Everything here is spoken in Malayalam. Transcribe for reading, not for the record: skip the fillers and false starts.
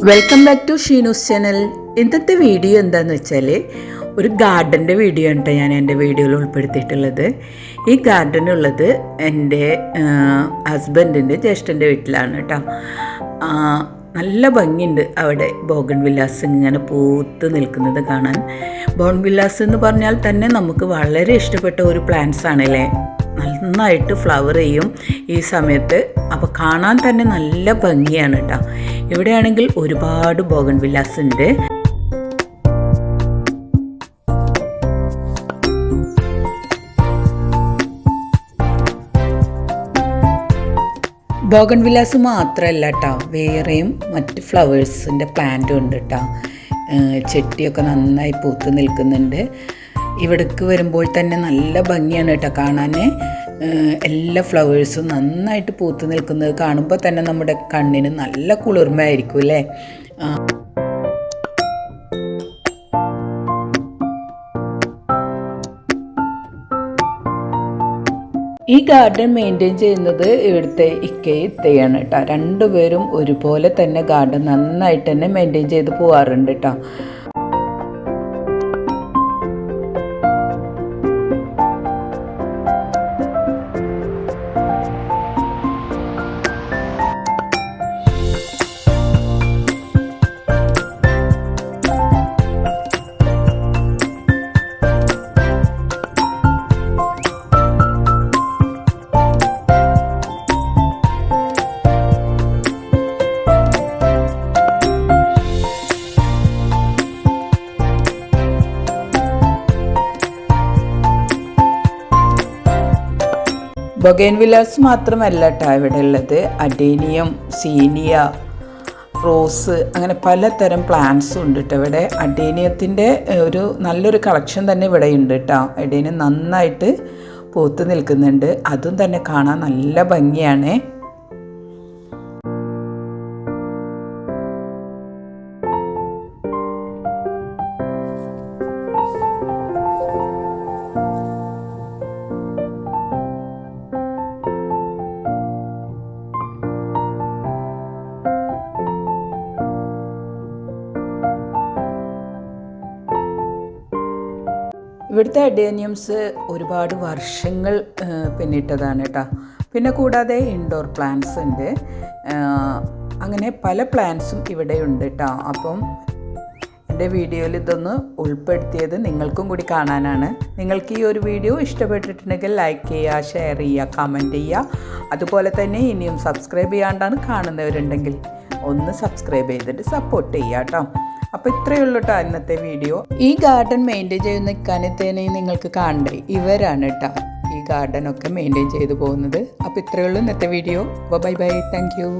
Welcome back to Sheenu's channel. ഇന്നത്തെ വീഡിയോ എന്താണെന്ന് വെച്ചാൽ ഒരു ഗാർഡൻ്റെ വീഡിയോ ആണ് ഞാൻ എൻ്റെ വീഡിയോയിൽ ഉൾപ്പെടുത്തിയിട്ടുള്ളത്. ഈ ഗാർഡൻ ഉള്ളത് എൻ്റെ ഹസ്ബൻഡിൻ്റെ ജ്യേഷ്ഠൻ്റെ വീട്ടിലാണ് കേട്ടോ. നല്ല ഭംഗിയുണ്ട് അവിടെ ബോഗൺവില്ലാസ് ഇങ്ങനെ പൂത്ത് നിൽക്കുന്നത് കാണാൻ. ബോഗൺവില്ലാസ് എന്ന് പറഞ്ഞാൽ തന്നെ നമുക്ക് വളരെ ഇഷ്ടപ്പെട്ട ഒരു പ്ലാന്റ്സ് ആണല്ലേ. നന്നായിട്ട് ഫ്ലവർ ചെയ്യും ഈ സമയത്ത്. അപ്പോൾ കാണാൻ തന്നെ നല്ല ഭംഗിയാണ് കേട്ടോ. ഇവിടെയാണെങ്കിൽ ഒരുപാട് ബോഗൺവില്ലാസ് ഉണ്ട്. ബോഗൺവില്ലാസ് മാത്രമല്ല കേട്ടോ, വേറെയും മറ്റ് ഫ്ലവേഴ്സിൻ്റെ പ്ലാന്റും ഉണ്ട് കേട്ടോ. ചെട്ടിയൊക്കെ നന്നായി പൂത്ത് നിൽക്കുന്നുണ്ട്. ഇവിടേക്ക് വരുമ്പോൾ തന്നെ നല്ല ഭംഗിയാണ് കേട്ടോ കാണാൻ. എല്ലാ ഫ്ലവേഴ്സും നന്നായിട്ട് പൂത്ത് നിൽക്കുന്നത് കാണുമ്പോൾ തന്നെ നമ്മുടെ കണ്ണിന് നല്ല കുളിർമയായിരിക്കും അല്ലേ. ഈ ഗാർഡൻ മെയിൻറ്റെയിൻ ചെയ്യുന്നത് ഇവിടുത്തെ ഇത്തയാണ് കേട്ടോ. രണ്ടുപേരും ഒരുപോലെ തന്നെ ഗാർഡൻ നന്നായിട്ട് തന്നെ മെയിൻറ്റെയിൻ ചെയ്ത് പോകാറുണ്ട് കേട്ടോ. ബൊഗൈൻവില്ലാസ് മാത്രമല്ല കേട്ടോ ഇവിടെ ഉള്ളത്. അഡേനിയം, സീനിയ, റോസ്, അങ്ങനെ പലതരം പ്ലാന്റ്സും ഉണ്ട് കേട്ടോ ഇവിടെ. അഡേനിയത്തിൻ്റെ നല്ലൊരു കളക്ഷൻ തന്നെ ഇവിടെ ഉണ്ട് കേട്ടോ. അഡേനിയം നന്നായിട്ട് പൂത്ത് നിൽക്കുന്നുണ്ട്. അതും തന്നെ കാണാൻ നല്ല ഭംഗിയാണ്. ഇവിടുത്തെ അഡേനിയംസ് ഒരുപാട് വർഷങ്ങൾ പിന്നിട്ടതാണ് കേട്ടോ. പിന്നെ കൂടാതെ ഇൻഡോർ പ്ലാന്റ്സ് ഉണ്ട്. അങ്ങനെ പല പ്ലാന്റ്സും ഇവിടെ ഉണ്ട് കേട്ടോ. അപ്പം എൻ്റെ വീഡിയോയിൽ ഇതൊന്ന് ഉൾപ്പെടുത്തിയത് നിങ്ങൾക്കും കൂടി കാണാനാണ്. നിങ്ങൾക്ക് ഈ ഒരു വീഡിയോ ഇഷ്ടപ്പെട്ടിട്ടുണ്ടെങ്കിൽ ലൈക്ക് ചെയ്യുക, ഷെയർ ചെയ്യുക, കമൻറ്റ് ചെയ്യുക. അതുപോലെ തന്നെ ഇനിയും സബ്സ്ക്രൈബ് ചെയ്യാണ്ടാണ് കാണുന്നവരുണ്ടെങ്കിൽ ഒന്ന് സബ്സ്ക്രൈബ് ചെയ്തിട്ട് സപ്പോർട്ട് ചെയ്യുക കേട്ടോ. അപ്പോൾ ഇത്രയേ ഉള്ളൂ കേട്ടോ ഇന്നത്തെ വീഡിയോ. ഈ ഗാർഡൻ മെയിൻറ്റെയിൻ ചെയ്ത് നിൽക്കാനത്തേനെ നിങ്ങൾക്ക് കാണണ്ടേ, ഇവരാണ് കേട്ടോ ഈ ഗാർഡനൊക്കെ മെയിൻറ്റെയിൻ ചെയ്ത് പോകുന്നത്. അപ്പോൾ ഇത്രയേ ഉള്ളൂ ഇന്നത്തെ video. Bye bye, thank you.